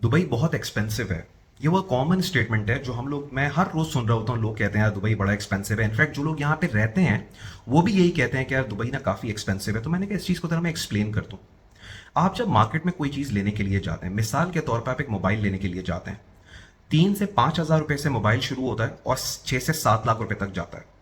Dubai बहुत expensive है। ये वो कॉमन स्टेटमेंट है जो हम लोग मैं हर रोज सुन रहा होता हूँ। लोग कहते हैं यार दुबई बड़ा एक्सपेंसिव है। इनफैक्ट जो लोग यहाँ पे रहते हैं वो भी यही कहते हैं कि यार दुबई ना काफी एक्सपेंसिव है। तो मैंने कहा इस चीज को जरा मैं एक्सप्लेन कर दूं। आप जब मार्केट में कोई चीज लेने के लिए जाते हैं, मिसाल के तौर पर आप एक मोबाइल लेने के लिए जाते हैं, 3 से 5 हजार रुपए से मोबाइल शुरू होता है और 6 से 7 लाख रुपए तक जाता है।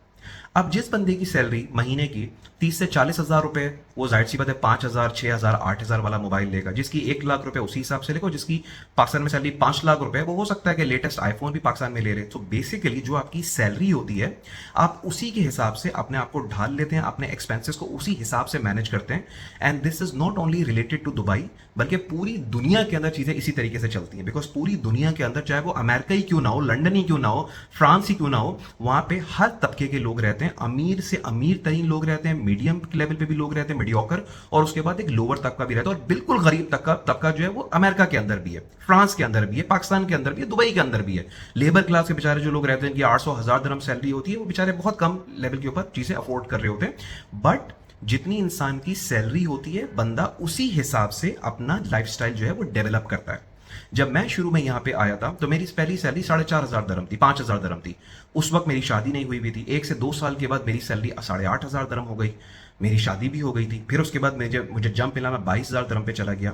अब जिस बंदे की सैलरी महीने की 30 से 40 हजार रुपए, वो जाहिर सी बात है 5 हजार, 6 हजार, 8 हजार वाला मोबाइल लेगा। जिसकी 1 लाख रुपए उसी हिसाब से लेगा, जिसकी पाकिस्तान में सैलरी 5 लाख रुपए, वो हो सकता है कि लेटेस्ट आईफोन भी पाकिस्तान में ले रहे। तो बेसिकली जो आपकी सैलरी होती है, आप उसी के हिसाब से अपने आप को ढाल लेते हैं, अपने एक्सपेंसेस को उसी हिसाब से मैनेज करते हैं। And this is not only related to Dubai, बल्कि पूरी दुनिया के अंदर चीजें इसी तरीके से चलती हैं। बिकॉज पूरी दुनिया के अंदर, चाहे वो अमेरिका ही क्यों ना हो, लंदन ही क्यों ना हो, फ्रांस ही क्यों ना हो, वहां पे हर तबके के लोग रहते हैं। अमीर से अमीर तरीन लोग रहते हैं, मीडियम लेवल पे भी लोग रहते हैं, मीडियोकर, और उसके बाद एक लोअर तबका भी रहता है, और बिल्कुल गरीब तबका जो है वो अमेरिका के अंदर भी है, फ्रांस के अंदर भी है, पाकिस्तान के अंदर भी है, दुबई के अंदर भी है। लेबर क्लास के बेचारे जो लोग रहते हैं कि 800 1000 सैलरी होती है, वो बेचारे बहुत कम लेवल के ऊपर चीजें अफोर्ड कर रहे होते हैं। बट जितनी इंसान की सैलरी होती है, बंदा उसी हिसाब से अपना लाइफस्टाइल जो है वो डेवलप करता है। जब मैं शुरू में यहाँ पे आया था तो मेरी पहली सैलरी 4,500 थी, 5,000 थी। उस वक्त मेरी शादी नहीं हुई हुई थी। 1 से 2 साल के बाद मेरी सैलरी 8,500 हो गई। मेरी शादी भी हो गई थी। फिर उसके बाद मुझे मुझे जंप मिला, मैं 22,000 पे चला गया।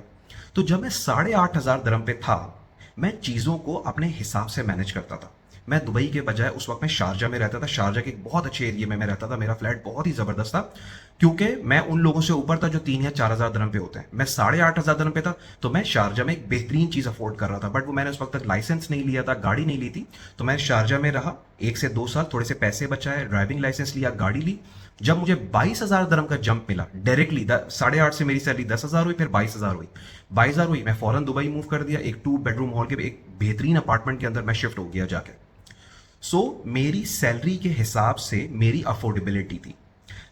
तो जब मैं 8,500 पे था, मैं चीज़ों को अपने हिसाब से मैनेज करता था। मैं दुबई के बजाय उस वक्त मैं शारजा में रहता था। शारजा के एक बहुत अच्छे एरिया में मैं रहता था। मेरा फ्लैट बहुत ही ज़बरदस्त था, क्योंकि मैं उन लोगों से ऊपर था जो 3 या 4 हजार दरम पे होते हैं। मैं 8,500 पे था, तो मैं शारजा में एक बेहतरीन चीज़ अफोर्ड कर रहा था। बट वो मैंने उस वक्त तक लाइसेंस नहीं लिया था, गाड़ी नहीं ली थी। तो मैं शारजा में रहा 1 से 2 साल, थोड़े से पैसे बचाए, ड्राइविंग लाइसेंस लिया, गाड़ी ली। जब मुझे 22,000 का जंप मिला डायरेक्टली, 8,500 से मेरी सैलरी 10,000 हुई, फिर 22,000 हुई। 22,000 हुई, मैं फौरन दुबई मूव कर दिया। एक 2 बेडरूम हॉल के एक बेहतरीन अपार्टमेंट के अंदर मैं शिफ्ट हो गया जाके। मेरी सैलरी के हिसाब से मेरी अफोर्डेबिलिटी थी।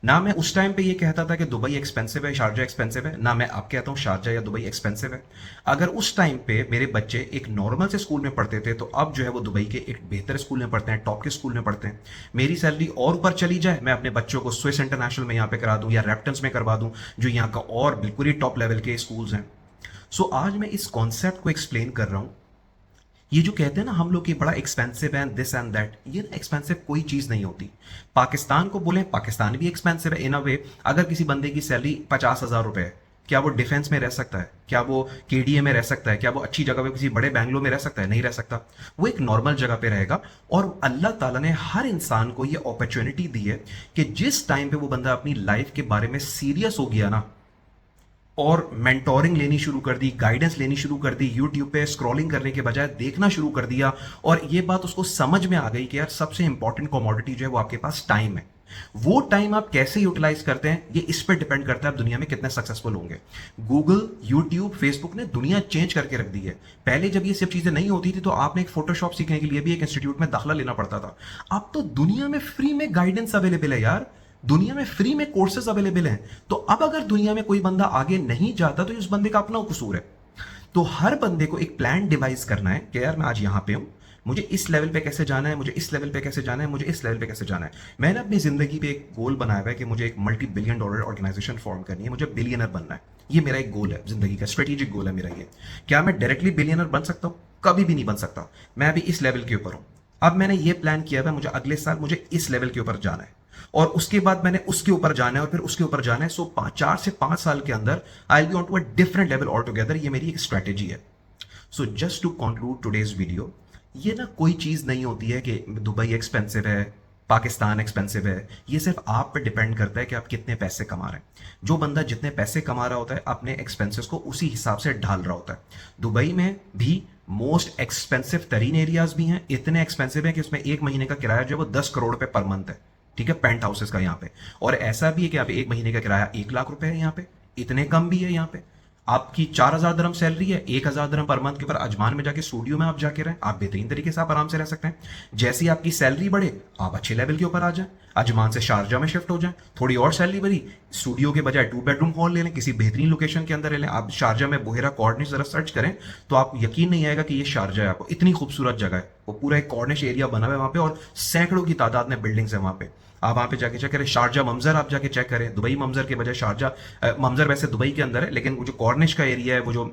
ना मैं उस टाइम पे ये कहता था कि दुबई एक्सपेंसिव है, शारजा एक्सपेंसिव है, ना मैं अब कहता हूँ शारजा या दुबई एक्सपेंसिव है। अगर उस टाइम पे मेरे बच्चे एक नॉर्मल से स्कूल में पढ़ते थे, तो अब जो है वो दुबई के एक बेहतर स्कूल में पढ़ते हैं, टॉप के स्कूल में पढ़ते हैं। मेरी सैलरी और ऊपर चली जाए, मैं अपने बच्चों को स्विस इंटरनेशनल में यहाँ पे करा दूँ या रैप्टन्स में करवा दूँ, जो यहाँ का और बिल्कुल ही टॉप लेवल के स्कूल्स हैं। आज मैं इस कॉन्सेप्ट को एक्सप्लेन कर रहा हूँ। ये जो कहते हैं ना हम लोग, ये बड़ा एक्सपेंसिव है, दिस एंड दैट, ये ना एक्सपेंसिव कोई चीज नहीं होती। पाकिस्तान को बोले, पाकिस्तान भी एक्सपेंसिव है इन अ वे। अगर किसी बंदे की सैलरी 50,000 रुपए है, क्या वो डिफेंस में रह सकता है? क्या वो केडीए में रह सकता है? क्या वो अच्छी जगह पे किसी बड़े बैंगलोर में रह सकता है? नहीं रह सकता। वो एक नॉर्मल जगह पे रहेगा। और अल्लाह ताला ने हर इंसान को ये अपॉर्चुनिटी दी है कि जिस टाइम पे वो बंदा अपनी लाइफ के बारे में सीरियस हो गया ना, और मेंटोरिंग लेनी शुरू कर दी, गाइडेंस लेनी शुरू कर दी, यूट्यूब पे स्क्रॉलिंग करने के बजाय देखना शुरू कर दिया, और ये बात उसको समझ में आ गई कि यार सबसे इंपॉर्टेंट कमोडिटी जो है वो आपके पास टाइम है। वो टाइम आप कैसे यूटिलाइज करते हैं, ये इस पर डिपेंड करता है आप दुनिया में कितने सक्सेसफुल होंगे। गूगल, यूट्यूब, फेसबुक ने दुनिया चेंज करके रख दी है। पहले जब ये सब चीजें नहीं होती थी, तो आपने एक फोटोशॉप सीखने के लिए भी एक इंस्टीट्यूट में दाखिला लेना पड़ता था। अब तो दुनिया में फ्री में गाइडेंस अवेलेबल है यार। दुनिया में फ्री में कोर्सेज अवेलेबल हैं। तो अब अगर दुनिया में कोई बंदा आगे नहीं जाता, तो उस बंदे का अपना कसूर है। तो हर बंदे को एक प्लान डिवाइस करना है कि यार मैं आज यहां पे हूं, मुझे इस लेवल पे कैसे जाना है, मुझे इस लेवल पे कैसे जाना है, मुझे इस लेवल पे कैसे जाना है। मैंने अपनी जिंदगी पे एक गोल बनाया हुआ है कि मुझे एक $multi-billion ऑर्गेनाइजेशन फॉर्म करनी है, मुझे बिलियनर बनना है। ये मेरा एक गोल है, जिंदगी का स्ट्रेटेजिक गोल है मेरा ये। क्या मैं डायरेक्टली बिलियनर बन सकता हूं? कभी भी नहीं बन सकता। मैं अभी इस लेवल के ऊपर हूं। अब मैंने ये प्लान किया है, मुझे अगले साल मुझे इस लेवल के ऊपर जाना है, और उसके बाद मैंने उसके ऊपर जाना है, और फिर उसके ऊपर जाना है। 4 से 5 साल के अंदर I will be on to a different level altogether. ये मेरी एक स्ट्रेटेजी है। Just to conclude today's video, ये ना कोई चीज नहीं होती है कि दुबई एक्सपेंसिव है, पाकिस्तान एक्सपेंसिव है। ये सिर्फ आप पे डिपेंड करता है कि आप कितने पैसे कमा रहे हैं। जो बंदा जितने पैसे कमा रहा होता है, अपने एक्सपेंसेस को उसी हिसाब से ढाल रहा होता है। दुबई में भी मोस्ट एक्सपेंसिव तरीन एरियाज भी हैं। इतने एक्सपेंसिव है कि उसमें एक महीने का किराया जो है वो 10 करोड़ रुपए पर मंथ है। ठीक है, पेंट हाउसेस का यहाँ पे। और ऐसा भी है कि यहाँ पे एक महीने का किराया 1 लाख रुपए है यहाँ पे। इतने कम भी है यहाँ पे। आपकी 4,000 दरम सैलरी है, 1,000 दरम पर मंथ के ऊपर अजमान में जाके स्टूडियो में आप जाके रहें, आप बेहतरीन तरीके से आप आराम से रह सकते हैं। जैसे ही आपकी सैलरी बढ़े, आप अच्छे लेवल के ऊपर आ जाएं, अजमान से शारजा में शिफ्ट हो जाएं, थोड़ी और सैलरी बढ़ी, स्टूडियो के बजाय 2 बेडरूम हॉल ले लें, किसी बेहतरीन लोकेशन के अंदर ले लें। आप शारजा में बोहेरा कॉर्निश जरा सर्च करें, तो आप यकीन नहीं आएगा कि ये शारजा है। आपको इतनी खूबसूरत जगह है, वो पूरा एक कॉर्निश एरिया बना हुआ है वहां पे, और सैकड़ों की तादाद में बिल्डिंग्स है वहां पे। आप वहां पे जाके चेक करें, शारजा ममजर आप जाके चेक करें, दुबई ममजर के बजाय शारजा ममजर वैसे दुबई के अंदर है, लेकिन वो जो कॉर्निश का एरिया है, वो जो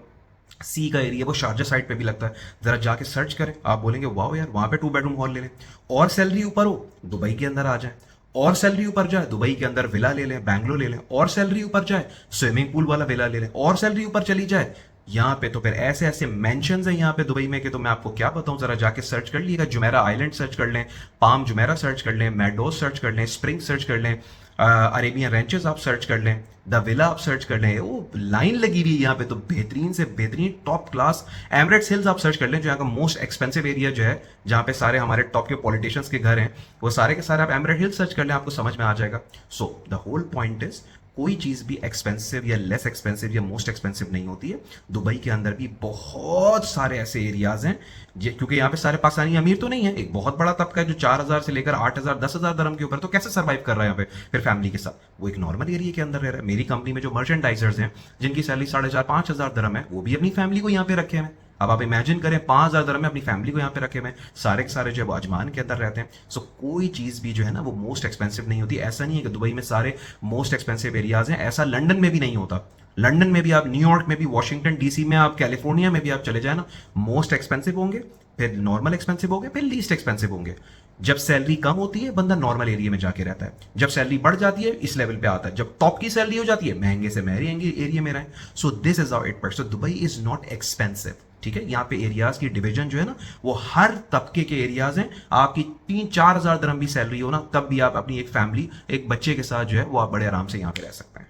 सी का एरिया वो शारजा साइड पे भी लगता है, जरा जाके सर्च करें, आप बोलेंगे वाह यार वहां पे 2 बेडरूम हॉल ले लें। और सैलरी ऊपर हो, दुबई के अंदर आ जाए। और सैलरी ऊपर जाए, दुबई के अंदर विला ले लें, बैंगलोर ले लें। और सैलरी ऊपर जाए, स्विमिंग पूल वाला विला ले लें। और सैलरी ऊपर चली जाए, यहाँ पे तो फिर ऐसे ऐसे मेंशंस हैं यहाँ पे दुबई में कि तो मैं आपको क्या बताऊं, जरा जाके सर्च कर लीजिएगा। जुमेरा आइलैंड सर्च कर लें, पाम जुमेरा सर्च कर लें, मैडोस सर्च कर लें, स्प्रिंग सर्च कर लें, अरेबियन रेंचेस आप सर्च कर लें, द विला आप सर्च कर लें। वो लाइन लगी हुई है यहाँ पे तो बेहतरीन से बेहतरीन टॉप क्लास। एमरेट्स हिल्स आप सर्च कर लें, जो यहाँ का मोस्ट एक्सपेंसिव एरिया जो है, जहाँ पे सारे हमारे टॉप के पॉलिटिशियंस के घर हैं, वो सारे के सारे आप एमरेट हिल्स सर्च कर लें, आपको समझ में आ जाएगा। So the whole point is, कोई चीज भी एक्सपेंसिव या लेस एक्सपेंसिव या मोस्ट एक्सपेंसिव नहीं होती है। दुबई के अंदर भी बहुत सारे ऐसे एरियाज हैं, क्योंकि यहाँ पे सारे पाकिस्तानी अमीर तो नहीं है, एक बहुत बड़ा तबका है जो 4,000 से लेकर 8,000 10,000 दरम के ऊपर, तो कैसे सर्वाइव कर रहा है यहाँ पे फिर फैमिली के साथ। वो एक नॉर्मल एरिया के अंदर रह रहा है। मेरी कंपनी में जो मर्चेंडाइजर्स हैं, जिनकी सैलरी 4,500 5,000 दरम है, वो भी अपनी फैमिली को यहाँ पे रखे हैं। अब आप इमेजिन करें 5,000 दरम में अपनी फैमिली को यहाँ पे रखे हुए हैं, सारे के सारे जो है वो अजमान के अंदर रहते हैं। सो कोई चीज भी जो है ना वो मोस्ट एक्सपेंसिव नहीं होती। ऐसा नहीं है कि दुबई में सारे मोस्ट एक्सपेंसिव एरियाज हैं, ऐसा लंदन में भी नहीं होता। लंदन में भी आप, न्यूयॉर्क में भी, वॉशिंगटन डीसी में आप, कैलिफोर्निया में भी आप चले जाए ना, मोस्ट एक्सपेंसिव होंगे, फिर नॉर्मल एक्सपेंसिव होंगे, फिर लीस्ट एक्सपेंसिव होंगे। जब सैलरी कम होती है बंदा नॉर्मल एरिया में जाके रहता है, जब सैलरी बढ़ जाती है इस लेवल पे आता है, जब टॉप की सैलरी हो जाती है महंगे से महंगे एरिया में रहे। So this is how it works. So Dubai is not expensive, ठीक है। यहाँ पे एरियाज की डिवीजन जो है ना, वो हर तबके के एरियाज हैं। आपकी 3-4 हजार दरम भी सैलरी हो ना, तब भी आप अपनी एक फैमिली, एक बच्चे के साथ जो है वो आप बड़े आराम से यहाँ पे रह सकते हैं।